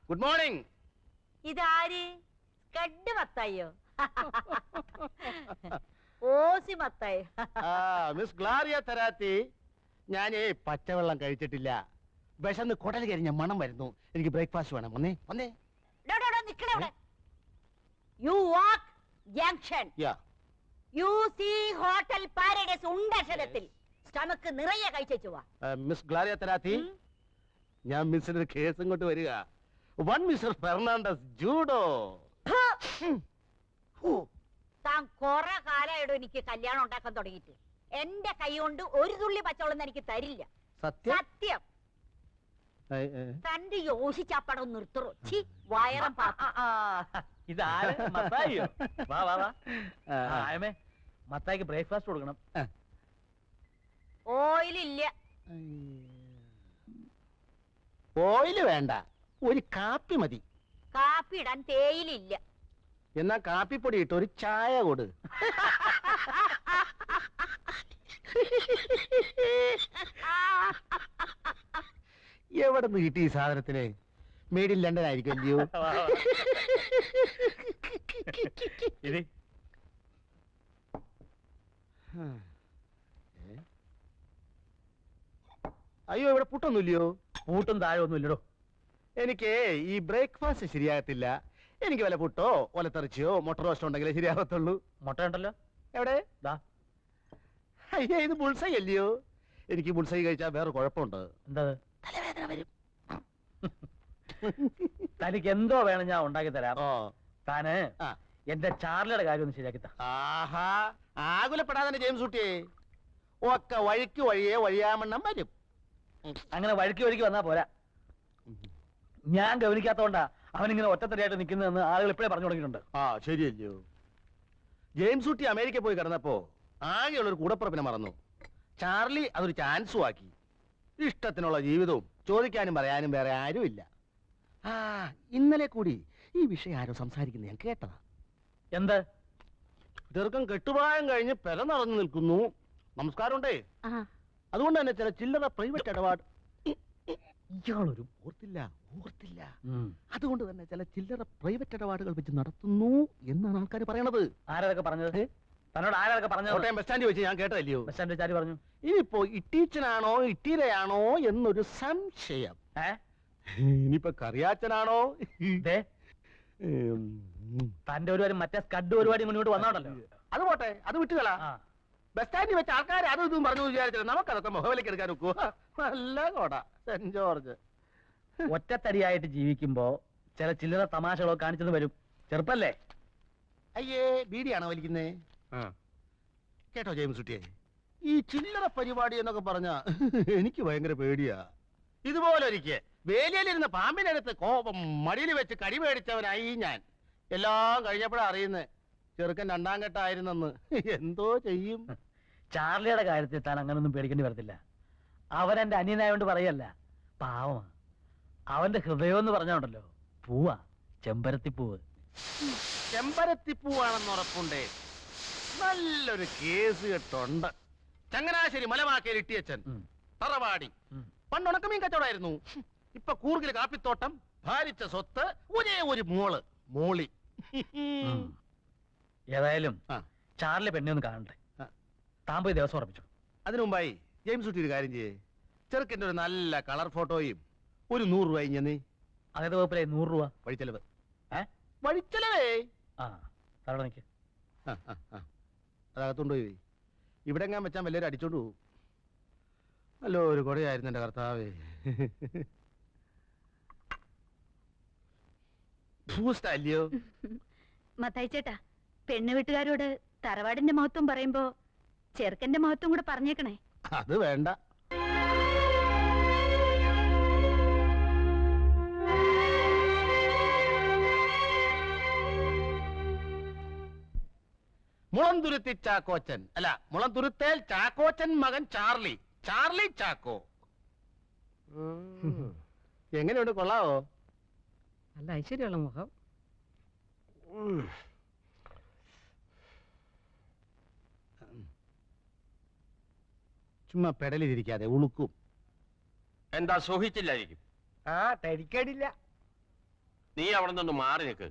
Good morning. ഇതാര്? കഡ് മത്തായോ? Aussie മത്തായോ? Miss ഗ്ലാരിയ തെരാത്തി, ഞാനേ പച്ചവെള്ളം കഴിച്ചിട്ടില്ല. വിശന്ന് കുടൽ കരിഞ്ഞ മണം വരുന്നു. എനിക്ക് ബ്രേക്ക്ഫാസ്റ്റ് വേണം. വന്നേ വന്നേ. You walk junction. You see hotel paradise ഉണ്ടക്ഷരത്തിൽ സ്റ്റമക്ക് നിറയെ കഴിച്ചു വാ. മിസ് ഗ്ലാരിയ തെരാത്തി, ഞാൻ മിസ്സിന്റെ കേസ് ഇങ്ങോട്ട് വരിക. വൺ മിസ്റ്റർ ഫെർണാണ്ടസ് ജൂഡോ. താൻ കൊറേ കാലമായിടോ എനിക്ക് കല്യാണം ഉണ്ടാക്കാൻ തുടങ്ങിയിട്ട്. എന്റെ കൈ കൊണ്ട് ഒരു തുള്ളി പച്ചവെള്ളം എനിക്ക് തരില്ല. സത്യം. തന്റെ യോശിച്ചാപ്പടം നിർത്തറോ? വയറം മത്തായിക്ക് ബ്രേക്ക്ഫാസ്റ്റ് കൊടുക്കണം. ഓയിലില്ല. ഓയില് വേണ്ട, ഒരു കാപ്പി മതി. കാപ്പി ഇടാൻ തേയിലില്ല. എന്നാ കാപ്പിപ്പൊടി ഇട്ട് ഒരു ചായ കൊടു. എവിടെ നിന്ന് കിട്ടി ഈ സാധനത്തിന്? മെയ്ഡ് ഇൻ ലണ്ടൻ ആയിരിക്കും അല്ലയോ? അയ്യോ, ഇവിടെ പുട്ടൊന്നുമില്ലയോ? പൂട്ടും താഴെ ഒന്നും ഇല്ലടോ. എനിക്ക് ഈ ബ്രേക്ക്ഫാസ്റ്റ് ശരിയാകത്തില്ല. എനിക്ക് വല്ല പുട്ടോ ഒലത്തെറിച്ചയോ മുട്ട റോസ്റ്റോ ഉണ്ടെങ്കിലേ ശരിയാകത്തുള്ളൂ. മുട്ട ഉണ്ടല്ലോ. എവിടെ? അയ്യോ, ഇത് ബുൾസൈ അല്ലയോ? എനിക്ക് ബുൾസൈ കഴിച്ചാൽ വേറെ കുഴപ്പമുണ്ട്. എന്താ? തലവേദന വരും. തനിക്ക് എന്തോ വേണം ഞാൻ ഉണ്ടാക്കി തരാം. താന് എന്റെ ചാർലിയുടെ കാര്യം ഒന്ന് ശരിയാക്കി താ. ആഹാ, ആകുലപ്പെടാതെ ജെയിംസ് കുട്ടിയെ. ഒക്കെ വഴിക്ക് വഴിയെ വഴിയാമണ്ണം വരും. അങ്ങനെ വഴിക്ക് വഴിക്ക് വന്നാ പോരാ. ഞാൻ ഗവനിക്കാത്തോണ്ടാ അവനിങ്ങനെ ഒറ്റത്തടിയായിട്ട് നിൽക്കുന്നതെന്ന് ആളുകൾ ഇപ്പോഴേ പറഞ്ഞു തുടങ്ങിയിട്ടുണ്ട്. ശരിയല്ലയോ? ജെയിംസ് കുട്ടി അമേരിക്ക പോയി കിടന്നപ്പോ ആകെയുള്ളൊരു കൂടപ്പുറപ്പിനെ മറന്നു. ചാർലി അതൊരു ചാൻസും ആക്കി. ഇഷ്ടത്തിനുള്ള ജീവിതവും ചോദിക്കാനും പറയാനും വേറെ ആരുമില്ല. ഇന്നലെ കൂടി ഈ വിഷയം ആരോ സംസാരിക്കുന്നത് ഞാൻ കേട്ടതാ. എന്ത്? ചെറുക്കം കെട്ടുപ്രായം കഴിഞ്ഞ് പെല നടന്നു നിൽക്കുന്നു. നമസ്കാരമുണ്ടേ. അതുകൊണ്ട് തന്നെ ചില ചില്ലറ പ്രൈവറ്റ് ഇടപാട്. ഇയാളൊരു ഓർത്തില്ല. അതുകൊണ്ട് തന്നെ ചില ചില്ലറ പ്രൈവറ്റ് ഇടപാടുകൾ വെച്ച് നടത്തുന്നു എന്നാണ് ആൾക്കാർ പറയണത്. ആരൊക്കെ പറഞ്ഞത്? തന്നോട് ആരൊക്കെ പറഞ്ഞു? കോട്ടയം ബസ് സ്റ്റാൻഡിൽ വെച്ച് ഞാൻ കേട്ടല്ലയോ? ബസ് സ്റ്റാൻഡിൽ വെച്ച് പറഞ്ഞു. ഇനിയിപ്പോ ഇട്ടീച്ചനാണോ ഇട്ടീരയാണോ എന്നൊരു സംശയം. ഇനിയിപ്പോ കറിയാച്ചനാണോ? തന്റെ ഒരു മറ്റേ സ്കഡ് പരിപാടി മുന്നോട്ട് വന്നോണ്ടല്ലോ. അത് പോട്ടെ, അത് വിട്ടുകളാ. ബസ് സ്റ്റാൻഡിൽ വെച്ച് ആൾക്കാർ അതും ഇതും പറഞ്ഞു വിചാരിച്ചില്ല. നമുക്കതൊക്കെ മുഖവിലേക്ക് എടുക്കാൻ നോക്കൂ. നല്ല കോട സെന്റ് ജോർജ്. ഒറ്റത്തടിയായിട്ട് ജീവിക്കുമ്പോ ചില ചില്ലറ തമാശകളൊക്കെ കാണിച്ചത് വരും. ചെറുപ്പല്ലേ? അയ്യേ, ബീഡിയാണോ വലിക്കുന്നേ? കേട്ടോ ജെയിംസ് കുട്ടിയെ, ഈ ചില്ലറ പരിപാടി എന്നൊക്കെ പറഞ്ഞ എനിക്ക് ഭയങ്കര പേടിയാ. ഇതുപോലെ ഒരിക്കൽ വേലിയിലിരുന്ന പാമ്പിന്റെ അടുത്ത് കോപം മടിയിൽ വെച്ച് കടി മേടിച്ചവനായി ഞാൻ. എല്ലാം കഴിഞ്ഞപ്പോഴാ അറിയുന്നേ ചെറുക്കൻ രണ്ടാം ഘട്ടമായിരുന്നെന്ന്. എന്തോ ചെയ്യും? ചാർലിയുടെ കാര്യത്തിൽ താൻ അങ്ങനൊന്നും പേടിക്കേണ്ടി വരത്തില്ല. അവൻ എന്റെ അനിയനായോണ്ട് പറയല്ല, പാവമാ. അവന്റെ ഹൃദയം എന്ന് പറഞ്ഞോണ്ടല്ലോ പൂവാ, ചെമ്പരത്തിപ്പൂവ്. ചെമ്പരത്തിപ്പൂവാണെന്ന് ഉറപ്പുണ്ടേ. നല്ലൊരു കേസ് കെട്ടുണ്ട്. ചങ്ങനാശ്ശേരി മലമാക്കയിൽ ഇട്ടിയച്ചൻ തറവാടി. പണ്ട് ഉണക്കമീൻ കച്ചവടമായിരുന്നു. ഇപ്പൊ കൂർഗില് കാപ്പിത്തോട്ടം, ഭാരിച്ച സ്വത്ത്, ഒരേ ഒരു മോളി. ഏതായാലും ചാർലി പെണ്ണെ ഒന്ന് കാണണ്ടേ? താൻ പോയി ദിവസം ഉറപ്പിച്ചു. അതിനു മുമ്പായി ജെയിംസ് കുട്ടി ഒരു കാര്യം ചെയ്യേ. ചെറുക്കൻ്റെ ഒരു നല്ല കളർ ഫോട്ടോയും ഒരു 100 രൂപ ഇഞ്ഞെന്നേ. അതേത് വകുപ്പിലെ 100 രൂപ വഴിച്ചെലവ്? വഴിച്ചെലവേ. തറവിടെ നിൽക്ക്. അതകത്തുകൊണ്ടുപോയി. ഇവിടെ എങ്ങാൻ വെച്ചാൽ വലിയൊരു അടിച്ചോണ്ട് പോകും. അല്ലോ, ഒരു കൊടയായിരുന്നു എന്റെ കർത്താവേ. ഭൂസ്റ്റല്ലയോ? മത്തായി ചേട്ടാ, പെണ്ണു വീട്ടുകാരോട് തറവാടിന്റെ മഹത്വം പറയുമ്പോ ചെറുക്കന്റെ മഹത്വം കൂടെ പറഞ്ഞേക്കണേ. അത് വേണ്ട. മുളന്തുരുത്തി ചാക്കോച്ചൻ അല്ല, മുളന്തുരുത്തേൽ ചാക്കോച്ചൻ മകൻ ചാർലി. ചാർലി ചാക്കോ. എങ്ങനെയുണ്ട്? കൊള്ളാവോ? നല്ല ഐശ്വര്യമുള്ള മുഖം. ചുമ്മാ പെടലിരിക്കാതെ ഉളുക്കും. എന്താ സുഖിച്ചില്ലായിരിക്കും? ആ തരിക്കടില്ല. നീ അവിടെ നിന്ന് മാറി നിൽക്ക്.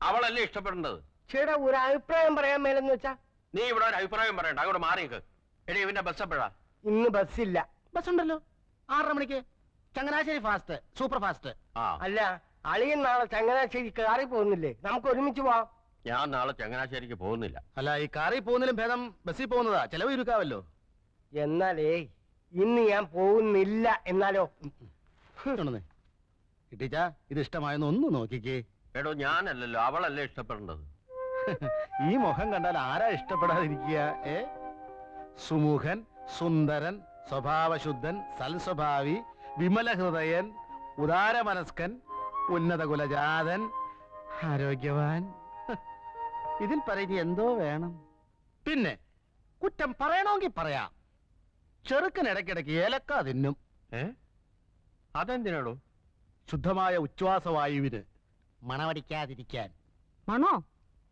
അവളല്ലേ ഇഷ്ടപ്പെടേണ്ടത്. ചേട്ടാ ഒരു അഭിപ്രായം പറയാൻ മേലെന്ന് വെച്ചാ നീ ഇവിടെ ഒരു അഭിപ്രായം പറയണ്ട, അങ്ങോട്ട് മാറി നിൽക്ക്. എടി ഇവന്റെ ബസ് എപ്പോഴാ? ഇന്ന് ബസ്സില്ല. ബസ് ഉണ്ടല്ലോ 6:30 മണിക്ക്. Changanassery fast, super fast. ആ, അല്ല അളിയൻ നാളെ ചങ്ങനാശ്ശേരി കാറി പോകുന്നില്ലേ? നമുക്ക് ഒരുമിച്ച് പോവാം. ഞാൻ നാളെ ചങ്ങനാശ്ശേരിക്ക് പോകുന്നില്ല. അല്ല, ഈ കാറിൽ പോകുന്നതിലും ഭേദം ബസ്സിൽ പോകുന്നതാ, ചെലവ് ചുരുക്കാവല്ലോ. എന്നാലേ ഇന്ന് ഞാൻ പോകുന്നില്ല. എന്നാലോ കിട്ടിച്ച ഇത് ഇഷ്ടമായെന്ന് ഒന്ന് നോക്കിക്കേ. എടോ ഞാനല്ലല്ലോ, അവളല്ലേ ഇഷ്ടപ്പെടേണ്ടത്. ഈ മുഖം കണ്ടാൽ ആരാ ഇഷ്ടപ്പെടാതിരിക്കുക? സുമുഖൻ, സുന്ദരൻ, സ്വഭാവശുദ്ധൻ, സൽസ്വഭാവി, വിമല ഹൃദയൻ, ഉദാരമനസ്കൻ, ഉന്നത കുലജാതൻ, ആരോഗ്യവാൻ. ഇതിൽ പറയുന്ന എന്തോ വേണം. പിന്നെ കുറ്റം പറയണമെങ്കിൽ പറയാം. ചെറുക്കൻ ഇടയ്ക്കിടയ്ക്ക് ഏലക്ക തിന്നും. അതെന്തിനാടോ? ശുദ്ധമായ ഉച്ഛ്വാസവായുവിന് മണമടിക്കാതിരിക്കാൻ. മണോ?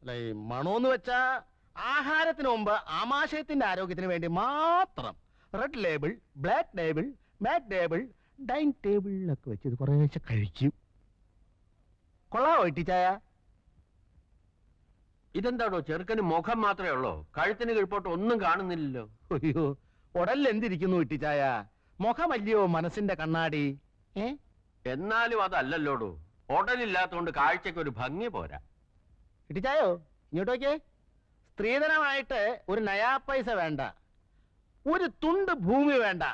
അല്ല, ഈ മണോന്ന് വെച്ചാ ആഹാരത്തിന് മുമ്പ് ആമാശയത്തിന്റെ ആരോഗ്യത്തിന് വേണ്ടി മാത്രം. റെഡ് ലേബിൾ, ബ്ലാക്ക് ലേബിൾ, മാറ്റ് ലേബിൾ, ഡൈനിങ് ടേബിളിലൊക്കെ വെച്ച് ഇത് കുറേശ്ശെ കഴിക്കും. കൊള്ളാവോ ഇട്ടിച്ചായ? ഇതെന്താടോ ചെറുക്കന് മുഖം മാത്രമേ ഉള്ളൂ, കഴുത്തിന് കീഴ്പോട്ട് ഒന്നും കാണുന്നില്ലല്ലോ. അയ്യോ, ഉടലിൽ എന്തിരിക്കുന്നു ഇട്ടിച്ചായ? മുഖമല്ലയോ മനസ്സിന്റെ കണ്ണാടി. എന്നാലും അതല്ലല്ലോടോ, ഉടലില്ലാത്തോണ്ട് കാഴ്ചക്ക് ഒരു ഭംഗി പോരാ. ഇട്ടിച്ചായോ ഇങ്ങോട്ട് നോക്കിയേ. സ്ത്രീധനമായിട്ട് ഒരു നയാ പൈസ വേണ്ട, ഒരു തുണ്ട് ഭൂമി വേണ്ട,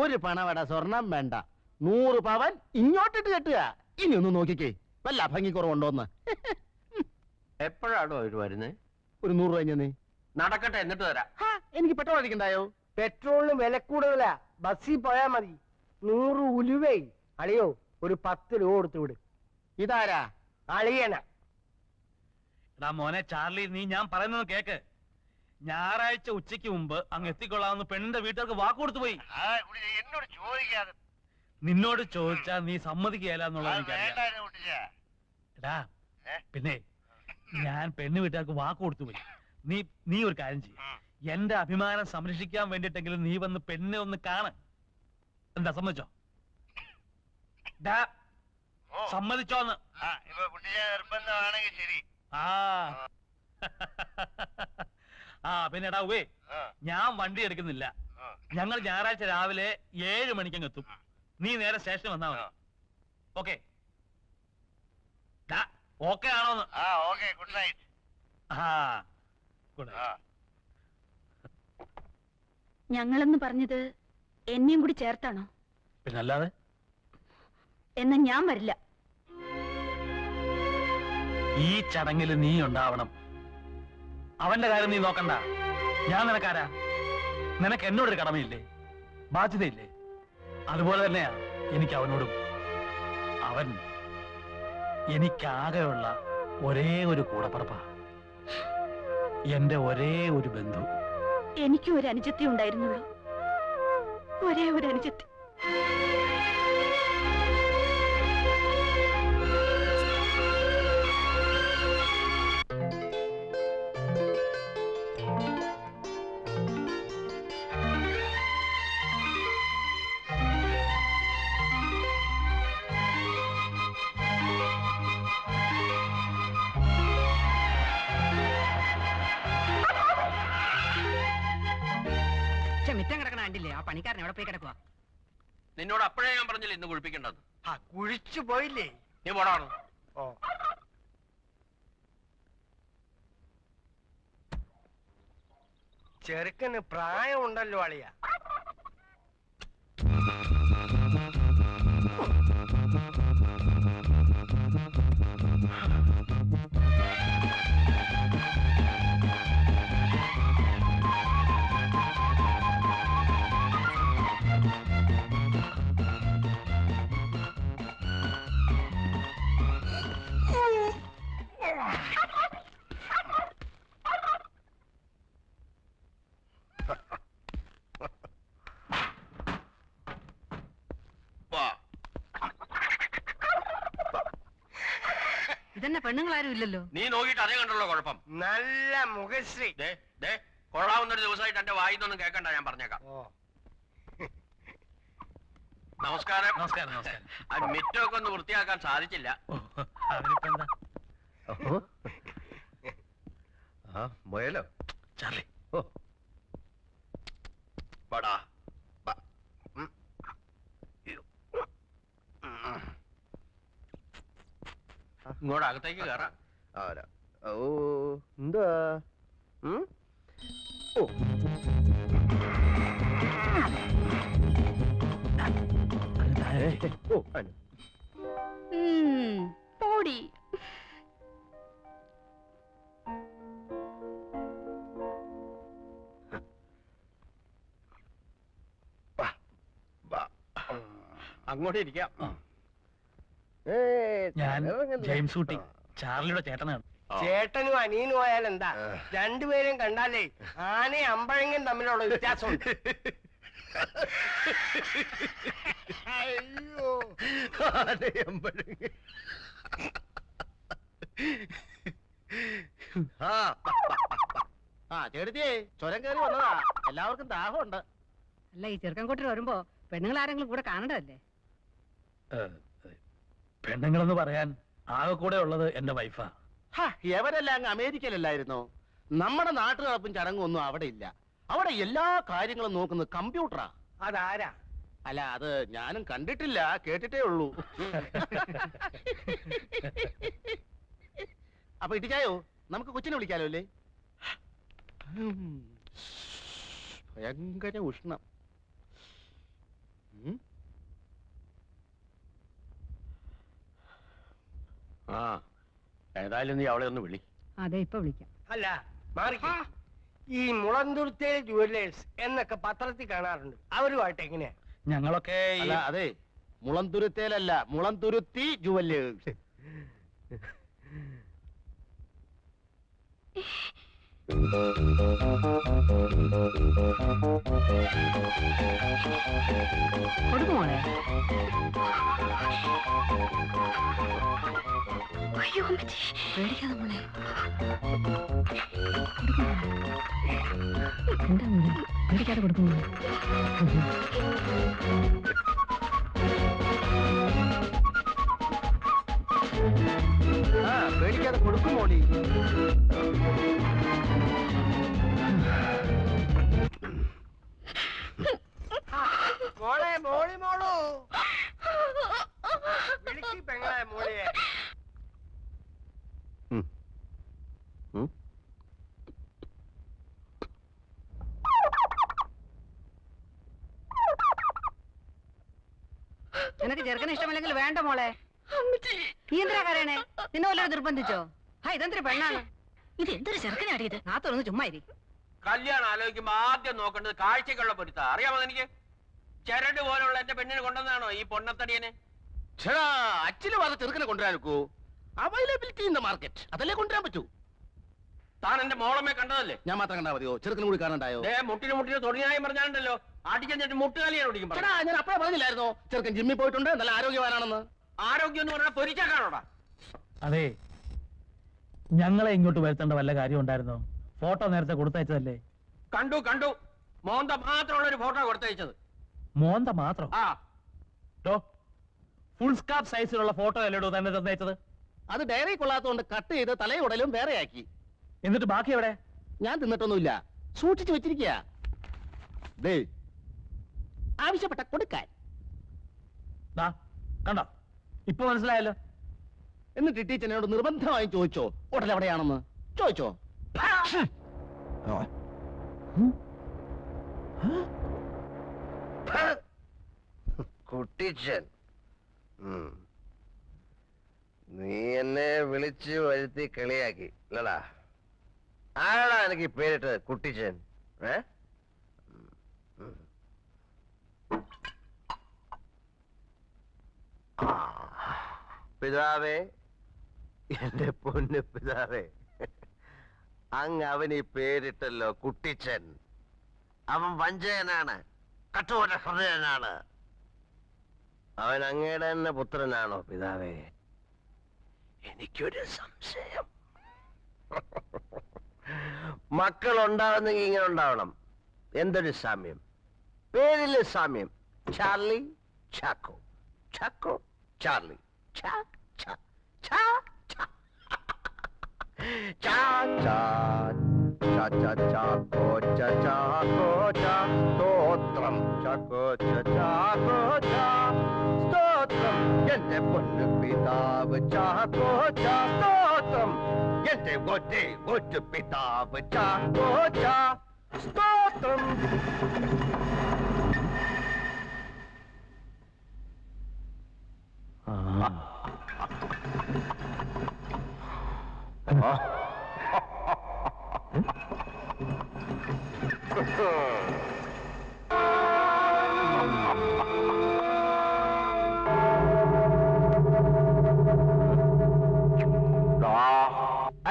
ഒരു പണവട സ്വർണം വേണ്ട, 100 പവൻ ഇങ്ങോട്ടിട്ട് കെട്ടുക. ഇനി ഒന്ന് നോക്കിക്കേ, വല്ല ഭംഗി കുറവുണ്ടോന്ന്. എപ്പോഴാണോ അവര് വരുന്നേ? ഒരു 100 രൂപ നീ നടക്കട്ടെ, എന്നിട്ട് തരാം. എനിക്ക് പെട്രോൾ അടിക്കണ്ടായോ? പെട്രോളിന് വില കൂടുതലാ, ബസ്സിൽ പോയാ മതി. 100 ഉലുവേ. അളിയോ ഒരു 10 രൂപ കൊടുത്തു വിട്. ഇതാരാ? അളിയന. എടാ മോനെ ചാർലി, നീ ഞാൻ പറയുന്നത് കേക്ക്. ഞായറാഴ്ച ഉച്ചയ്ക്ക് മുമ്പ് അങ്ങ് എത്തിക്കൊള്ളാമെന്ന് പെണ്ണിന്റെ വീട്ടുകാർക്ക് വാക്ക് കൊടുത്തു പോയി. എന്നോട് ചോദിക്കാതെ. നിന്നോട് ചോദിച്ചാ നീ സമ്മതിക്കുകയല്ല എന്നുള്ളത് എനിക്കറിയാം. എടാ പിന്നെ ഞാൻ പെണ്ണ് വീട്ടുകാർക്ക് വാക്ക് കൊടുത്തു പോയി. നീ ഒരു കാര്യം ചെയ്യും, എന്റെ അഭിമാനം സംരക്ഷിക്കാൻ വേണ്ടിട്ടെങ്കിലും നീ വന്ന് പെണ്ണിനെ ഒന്ന് കാണ. എന്താ സമ്മതിച്ചോ? സമ്മതിച്ചോന്ന്? ആ പിന്നെ എടാ ഉവേ, ഞാൻ വണ്ടി എടുക്കുന്നില്ല. ഞങ്ങൾ ഞായറാഴ്ച രാവിലെ 7 മണിക്കങ്ങ് എത്തും. നീ നേരെ സ്റ്റേഷനിൽ വന്നാ മതി. ഓക്കെ? ഓക്കെ ആണോന്ന്? Good night. Good night. ഞങ്ങളെന്ന് പറഞ്ഞത് എന്നെയും കൂടി ചേർത്താണോ? പിന്നല്ലാതെ. എന്നാ ഞാൻ വരില്ല. ഈ ചടങ്ങിൽ നീ ഉണ്ടാവണം. അവന്റെ കാര്യം നീ നോക്കണ്ട. ഞാൻ നിനക്കാരാ? നിനക്ക് എന്നോടൊരു കടമയില്ലേ, ബാധ്യതയില്ലേ? അതുപോലെ തന്നെയാ എനിക്ക് അവനോടും. അവൻ എനിക്കാകെയുള്ള ഒരേ ഒരു കൂടപ്പറപ്പാ, എന്റെ ഒരേ ഒരു ബന്ധു. എനിക്കും ഒരു അനുജത്തി ഉണ്ടായിരുന്നുള്ളൂ, ഒരേ ഒരു അനുജത്തി. മിറ്റം കിടക്കണ കണ്ടില്ലേ? ആ പണിക്കാരൻ എവിടെ പോയി കിടക്കുക? നിന്നോട് അപ്പോഴേ ഞാൻ പറഞ്ഞില്ല ഇന്ന് കുളിപ്പിക്കേണ്ടത്. കുഴിച്ചു പോയില്ലേ? നീ പോടാണ്. ഓ, ചെറുക്കന് പ്രായം ഉണ്ടല്ലോ അളിയ. ഇതന്നെ പെണ്ണുങ്ങളാരും ഇല്ലല്ലോ. നീ നോക്കിയിട്ട് അതേ കണ്ടുള്ള കുഴപ്പം. നല്ല മുഖശ്രീ. കൊള്ളാവുന്നൊരു ദിവസമായിട്ട് എന്റെ വായിന്നൊന്നും കേൾക്കണ്ട, ഞാൻ പറഞ്ഞേക്കാം. നമസ്കാരം. നമസ്കാരം നമസ്കാരം. ആ മിറ്റമൊക്കെ ഒന്ന് വൃത്തിയാക്കാൻ സാധിച്ചില്ല. ഓ, അതിനിപ്പോ എന്താ മുയലോ ചാർലി? ഓ പടാ ഇങ്ങോട്ട് അകത്തേക്ക് കയറാം. ആരാ ഓ എന്താ ഓ അങ്ങ് താഴെ. ഓ അനു പോടി. അങ്ങോട്ട് ഇരിക്കാം. ഞാൻ ജെയിംസ് കുട്ടി, ചാർലിയുടെ ചേട്ടനാണ്. ചേട്ടനും അനിയനും ആയാൽ എന്താ, രണ്ടുപേരും കണ്ടാലേ ആനയും അമ്പഴങ്ങയും തമ്മിലുള്ള വ്യത്യാസമുണ്ട്. അയ്യോ ആ ചേട്ടത്തിയേ ചുരം കയറി വന്നതാ. എല്ലാവർക്കും ദാഹമുണ്ട്. അല്ല, ഈ ചെറുക്കൻ കൂട്ടർ വരുമ്പോ പെണ്ണുങ്ങൾ ആരെങ്കിലും കൂടെ കാണണ്ടതല്ലേ? പെണ്ണുങ്ങളെന്ന് പറയാൻ ആകെ കൂടെ ഉള്ളത് എന്റെ വൈഫാ. എവരെല്ലാം അങ്ങ് അമേരിക്കയിലല്ലായിരുന്നോ? നമ്മുടെ നാട്ടു നടപ്പും ചടങ്ങും ഒന്നും അവിടെ ഇല്ല. അവിടെ എല്ലാ കാര്യങ്ങളും നോക്കുന്നത് കമ്പ്യൂട്ടറാ. അതാരാ? അല്ല, അത് ഞാനും കണ്ടിട്ടില്ല, കേട്ടിട്ടേ ഉള്ളൂ. അപ്പൊ ഇട്ടിച്ചായോ, നമുക്ക് കൊച്ചിനെ വിളിക്കാലോ അല്ലേ? ഭയങ്കര ഉഷ്ണം. ആ ഏതായാലും നീ അവളെ ഒന്ന് വിളി. അതെ, ഇപ്പൊ വിളിക്കാം. അല്ല, മാറിക്ക. ഈ മുളന്തുരുത്തേൽ ജുവല്ലേഴ്സ് എന്നൊക്കെ പത്രത്തിൽ കാണാറുണ്ട്. അവരുമായിട്ട് എങ്ങനെയാ? ഞങ്ങളൊക്കെ അല്ല, അതെ, മുളന്തുരുത്തേലല്ല, മുളന്തുരുത്തി ജുവല്ലേഴ്സ്. കൊടുക്കുമോളെ? അയ്യോ അമ്മച്ചി, പേടിക്കാതെ മോളെ. എന്താ മോളെ, പേടിക്കാതെ കൊടുക്കുമോ? പേടിക്കാതെ കൊടുക്കും മോളി. മോളെ, മോളി മോളു വിളിക്കി പെങ്ങളെ മോളിയെ. നിനക്ക് ചെറുക്കനെ ഇഷ്ടമല്ലെങ്കിൽ വേണ്ട മോളെ. നീ എന്തിനാ കരയണേ? നിന്നെ വല്ലതും നിർബന്ധിച്ചോ? ഇതെന്തൊരു പെണ്ണാണ് ഇത്? എന്തൊരു ചെറുക്കനാടിയത്? നാത്തൊന്ന് ചുമ്മാ ഇരി. കല്യാണം ആലോചിക്കുമ്പോ ആദ്യം നോക്കേണ്ടത് കാഴ്ചക്കുള്ള പൊരുത്ത. അറിയാമോ എനിക്ക്? ചരട് പോലുള്ള എന്റെ പെണ്ണിനെ കൊണ്ടുവന്നാണോ ഈ പൊണ്ണത്തടിയനെ? ചേടാ, അച്ഛന് പറഞ്ഞ ചെറുക്കനെ കൊണ്ടുവരാനൊക്കൂ. അവൈലബിലിറ്റി ഇൻ ദ മാർക്കറ്റ്, അതല്ലേ കൊണ്ടുവരാൻ പറ്റൂ. താൻ എന്റെ മോളമ്മേ കണ്ടതല്ലേ? ഞാൻ മാത്രം കണ്ടാ മതിയോ? ചെറുക്കനും കൂടി കാണണ്ടായോ? മുട്ടിന് തൊടിനായും പറഞ്ഞാലുണ്ടല്ലോ, അടിച്ചെന്നിട്ട് മുട്ടുകാലിയാണ് ഓടിക്കും. ചേടാ, ഞാൻ അപ്പഴേ പറഞ്ഞില്ലായിരുന്നോ ചെറുക്കൻ ജിമ്മിൽ പോയിട്ടുണ്ട്, നല്ല ആരോഗ്യവാനാണെന്ന്? ആരോഗ്യം എന്ന് പറഞ്ഞാൽ പൊരിച്ചാക്കാണോടാ? അതെ, ഞങ്ങളെ ഇങ്ങോട്ട് വരുത്തേണ്ട വല്ല കാര്യം ഉണ്ടായിരുന്നോ? ഫോട്ടോ നേരത്തെ കൊടുത്തയച്ചതല്ലേ? കണ്ടു കണ്ടു, മോന്ത മാത്രമുള്ള ഒരു ഫോട്ടോ കൊടുത്തയച്ചത്. മോന്ത മാത്രം? ആ, ഫുൾ സ്കാർഫ് സൈസിലുള്ള ഫോട്ടോ അല്ലേടോ തന്നെ തന്നയച്ചത്? അത് ഡയറി കൊള്ളാത്തോണ്ട് കട്ട് ചെയ്ത് തലയുടലും വേറെയാക്കി. എന്നിട്ട് ബാക്കി എവിടെ? ഞാൻ തിന്നിട്ടൊന്നുമില്ല, സൂക്ഷിച്ചു വെച്ചിരിക്കുക. ആവശ്യപ്പെട്ട കൊടുക്കാൻ. ദാ, കണ്ടോ? ഇപ്പൊ മനസ്സിലായല്ലോ. എന്നിട്ട് ടീച്ചറിനോട് നിർബന്ധമായും ചോദിച്ചോ ഹോട്ടൽ എവിടെയാണെന്ന്? ചോദിച്ചോ? കുട്ടിച്ചൻ, നീ എന്നെ വിളിച്ചു വരുത്തി കളിയാക്കി അല്ലടാ? ആരാടാ എനിക്ക് പേരിട്ടത് കുട്ടിച്ചൻ? പിതാവേ, എന്റെ പൊന്നു പിതാവേ, അങ്ങ് അവന് ഈ പേരിട്ടല്ലോ കുട്ടിച്ചൻ. അവൻ വഞ്ചകനാണ്, കഠോര ഹൃദയനാണ്. അവൻ അങ്ങയുടെ തന്നെ പുത്രനാണോ പിതാവേ? എനിക്കൊരു സംശയം. മക്കൾ ഉണ്ടാവുന്നെങ്കിൽ ഇങ്ങനെ ഉണ്ടാവണം. എന്തൊരു സാമ്യം, പേരില് സാമ്യം. Charlie Chaco, Chaco, Charlie, cha, cha, cha, cha. Cha, cha, cha, cha, chaco, cha, chaco, cha, stotram, chaco, cha, chaco, cha, stotram, ente ponnu pitavu, chaco, cha, stotram, ente gotte pitavu, chaco, cha, stotram.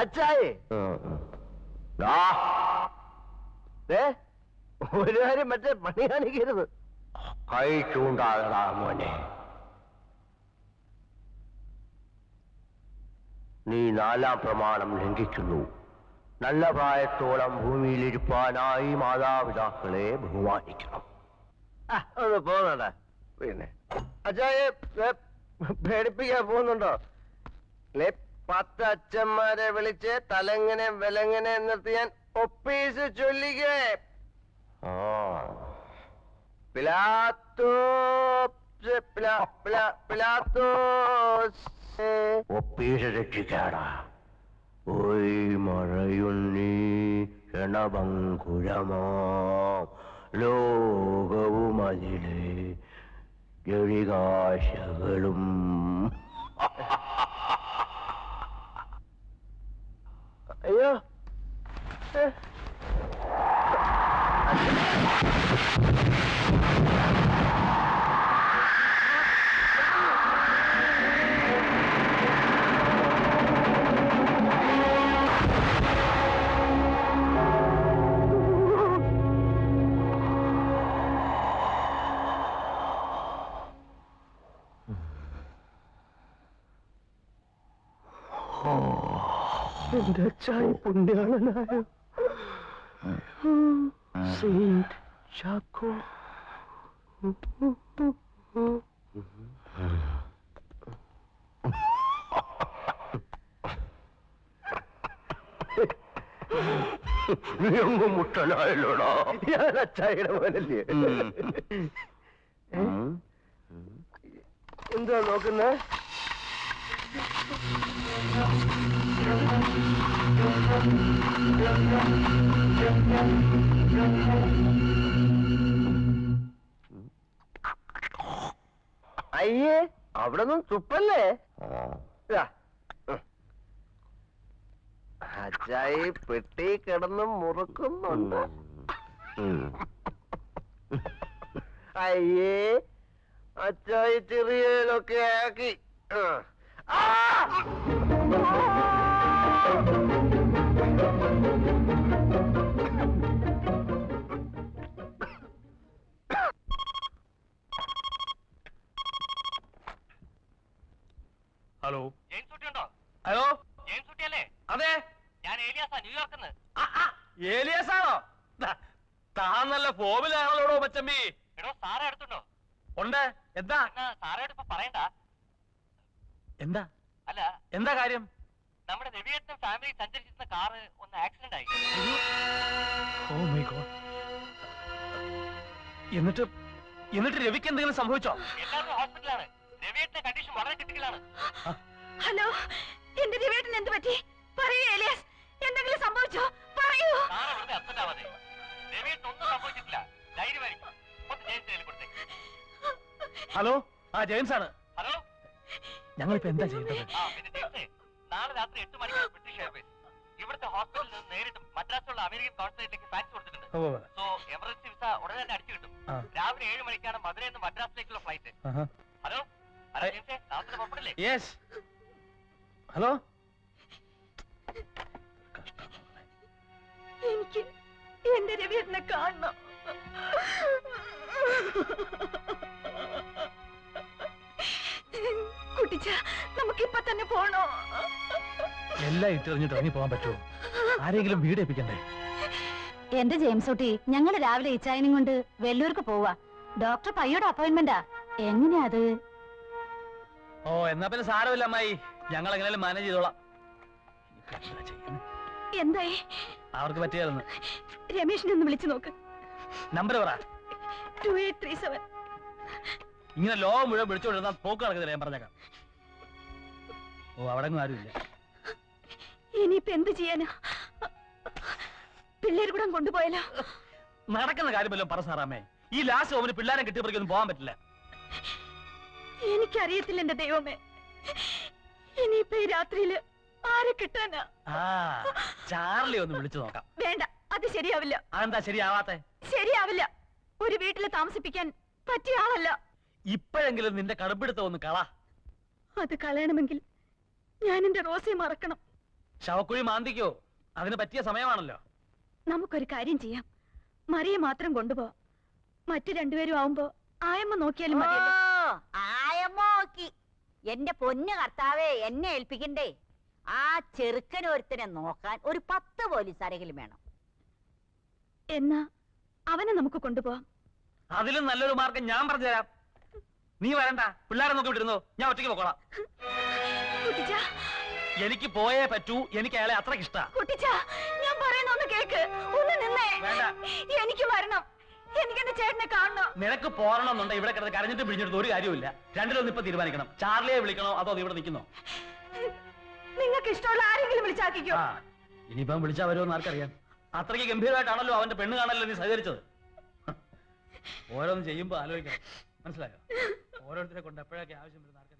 അച്ചായി ഒരു കാര്യം മറ്റേ പണി കാണിക്കരുത്. കൈ ചൂണ്ടാകടാ മോനെ. നീ 4-ാം പ്രമാണം ലംഘിക്കുന്നു. നല്ല പ്രായത്തോളം ഭൂമിയിലിരിപ്പാനായി മാതാപിതാക്കളെ ബഹുമാനിക്കണം. ഒന്ന് പോകുന്നുണ്ട. പിന്നെ അച്ചായെ പേടിപ്പിക്കാൻ പോകുന്നുണ്ടോ? 10 അച്ഛന്മാരെ വിളിച്ച് തലങ്ങനെ വിലങ്ങനെ എന്നിട്ട് ഞാൻ ഒപ്പീസ് ചൊല്ലിക്കേ. ഒപ്പീസ് രക്ഷിക്കാടാ. ഓയ് മഴയുണ്ണി ക്ഷണഭങ്കുരമോ ലോകവും അതിലെ ജളികാശകളും. അയ്യോ എന്റെ അച്ചായി പുണ്യാളനായ സെയിന്റ് ചാക്കോ. നീ അങ്ങ് മുട്ടനായല്ലോടാ. ഞാൻ അച്ചായിയുടെ മോനല്ലേ. എന്താ നോക്കുന്നേ? അയ്യേ, അവിടെ നിന്നും തുപ്പല്ലേ. അച്ചായി പെട്ടി കിടന്ന് മുറുക്കുന്നുണ്ട്. അയ്യേ, അച്ചായി ചെറിയലൊക്കെ ആക്കി. ഹലോ, ജെയിംസ് കുട്ടിയുണ്ടോ? ഹലോ, ജെയിംസ് കുട്ടിയല്ലേ? അതെ, ഞാൻ ഏലിയാസാ, ന്യൂയോർക്കിന്ന്. ഏലിയാസാണോ? താൻ നല്ല ഫോമിലാണല്ലോടോ മച്ചമ്പി. എടോ, സാറേ അടുത്തുണ്ടോ? ഉണ്ട്. എന്താ? സാറേട് ഇപ്പൊ പറയണ്ട. എന്താ? അല്ല, എന്താ കാര്യം? നമ്മുടെ രവിയേട്ടനും ഫാമിലി സഞ്ചരിച്ചിരുന്ന കാറ് ഒന്ന് ആക്സിഡന്റ് ആയി. Oh my god. എന്നിട്ട് രവിക്ക് എന്തെങ്കിലും സംഭവിച്ചോ? എല്ലാവരും ഹോസ്പിറ്റലാണ്. രവിയേട്ടന്റെ കണ്ടീഷൻ വളരെ ക്രിട്ടിക്കലാണ്. ഹലോ, എന്റെ രവിയേട്ടൻ എന്ത് പറ്റി? പറയൂ ഏലിയാസ്, എന്തെങ്കിലും സംഭവിച്ചോ? പറയൂ. സാറ് വെറുതെ അപ്സെറ്റ് ആവാതെ. രവിയേട്ടൻ ഒന്നും സംഭവിച്ചിട്ടില്ല. ധൈര്യമായിരിക്കും. ഒന്ന് ജെയിംസ് കയ്യിൽ കൊടുത്തേ. ഹലോ, ആ ജെയിംസ് ആണ്. ഹലോ, ഞങ്ങളിപ്പോ എന്താ ചെയ്യേണ്ടത്? പിന്നെ ജെയിംസേ, നാളെ രാത്രി 8 മണിക്ക് ബ്രിട്ടീഷ് എയർവേസ് ഇവിടുത്തെ ഹോസ്പിറ്റലിൽ നിന്ന് നേരിട്ട് മദ്രാസിലുള്ള അമേരിക്കൻ കോൺസുലേറ്റിലേക്ക് ഫാക്സ് കൊടുത്തിട്ടുണ്ട്. സോ എമർജൻസി വിസ ഉടനെ തന്നെ അടിച്ചു കിട്ടും. രാവിലെ 7 മണിക്കാണ് മധുരയിൽ നിന്ന് മദ്രാസിലേക്കുള്ള ഫ്ലൈറ്റ്. ഹലോ, ഹലോ ജെയിംസേ, നാളെ പുറപ്പെടില്ലേ? യെസ്. ഹലോ, എനിക്ക് എന്റെ രവിയേട്ടനെ കാണണം. കുട്ടിച്ച, നമുക്കിപ്പൊ തന്നെ പോണോ? എല്ലാം ഇട്ടെറിഞ്ഞിട്ട് ഇറങ്ങി പോകാൻ പറ്റുമോ? ആരെങ്കിലും വീട് ഏൽപ്പിക്കണ്ടേ? എന്റെ ജെയിംസ് കുട്ടി, ഞങ്ങള് രാവിലെ ഇച്ചായനും കൊണ്ട് വെല്ലൂർക്ക് പോവാ. ഡോക്ടർ പയ്യോടെ അപ്പോയിന്റ്മെന്റാ. എങ്ങനെയാ അത്? ഓ എന്നാ പിന്നെ സാരമില്ല അമ്മായി, ഞങ്ങൾ എങ്ങനെയാലും മാനേജ് ചെയ്തോളാം. എന്തായി? അവർക്ക് പറ്റിയായിരുന്നു. രമേശിനെ ഒന്ന് വിളിച്ചു നോക്ക്. നമ്പർ പറ. 2837. ഇങ്ങനെ ലോകം മുഴുവൻ വിളിച്ചോണ്ടിരുന്ന പോക്ക് നടക്കുന്നില്ല, ഞാൻ പറഞ്ഞേക്കാം. ഓ അവിടെ ആരുമില്ല. ഇനിയിപ്പോ എന്ത് ചെയ്യാനാ? പിള്ളേർ കൂടെ കൊണ്ടുപോയാലോ? നടക്കുന്ന കാര്യമല്ലോ പറ സാറാമേ. ഈ ലാസ്റ്റ് ഓമിന് പിള്ളേരെ കിട്ടിയപ്പോഴേക്കൊന്നും പോകാൻ പറ്റില്ല. എനിക്കറിയത്തില്ല എന്റെ ദൈവമേ, ഇനിയിപ്പോ ഈ രാത്രിയില് ആരെ കിട്ടാനാ? ആ ചാർലി ഒന്ന് വിളിച്ചു നോക്കാം. വേണ്ട, അത് ശരിയാവില്ല. അതെന്താ ശരിയാവാത്തെ? ശരിയാവില്ല. ഒരു വീട്ടില് താമസിപ്പിക്കാൻ പറ്റിയ ആളല്ല. ഇപ്പോഴെങ്കിലും നിന്റെ കടുപ്പിടുത്തം ഒന്ന് കള. അത് കളയണമെങ്കിൽ ഞാൻ എന്റെ റോസയെ മറക്കണം. ശവക്കുഴി മാന്തിക്കോ? അതിന് പറ്റിയ സമയമാണല്ലോ. നമുക്കൊരു കാര്യം ചെയ്യാം, മറിയെ മാത്രം കൊണ്ടുപോ. മറ്റു രണ്ടുപേരും ആവുമ്പോ ആയമ്മ നോക്കിയാലും മതിയല്ലോ. ആയമ്മ നോക്കി. എന്റെ പൊന്നു കർത്താവേ, എന്നെ ഏൽപ്പിക്കണ്ടേ? ആ ചെറുക്കനൊരുത്തനെ നോക്കാൻ ഒരു 10 പോലീസുകാരെങ്കിലും വേണം. എന്നാ അവനെ നമുക്ക് കൊണ്ടുപോവാം. അതിലും നല്ലൊരു മാർഗം ഞാൻ പറഞ്ഞുതരാം. നീ വരണ്ട, പിള്ളേരെ നോക്കി വിട്ടിരുന്നോ, ഞാൻ ഒറ്റയ്ക്ക് പോക്കോളാം. കുട്ടിച്ചാ, എനിക്ക് പോയേ പറ്റൂ. എനിക്ക് അയാളെ അത്രയ്ക്ക് ഇഷ്ടാ. കുട്ടിച്ചാ, ഞാൻ പറയുന്നൊന്ന് കേക്ക്. ഒന്ന് നിന്നേ. വേണ്ട. എനിക്ക് വരണം. എനിക്ക് എന്റെ ചേട്ടനെ കാണണം. നിനക്ക് പോരണമെന്നുണ്ടെ ഇവിടെ കിടന്ന് കരഞ്ഞിട്ട് പിടിഞ്ഞിട്ട് ഒരു കാര്യമില്ല. രണ്ടിലൊന്നും ഇപ്പൊ തീരുമാനിക്കണം. ചാർലിയെ വിളിക്കണോ അതോ നീ ഇവിടെ നിൽക്കുന്നോ? നിങ്ങൾക്ക് ഇഷ്ടമുള്ള ആരെങ്കിലും വിളിച്ചാക്കിക്കോ. ഇനിയിപ്പം വിളിച്ചാ വരുമെന്ന് ആർക്കറിയാം. അത്രയ്ക്ക് ഗംഭീരമായിട്ടാണല്ലോ അവന്റെ പെണ്ണ് കാണല്ലോ നീ സഹകരിച്ചത്. ഓരോന്ന് ചെയ്യുമ്പോ ആലോചിക്കണം, മനസ്സിലായോ? ഓരോരുത്തരെ കൊണ്ട് എപ്പോഴൊക്കെ ആവശ്യം വരുന്ന ആർക്കറിയാം.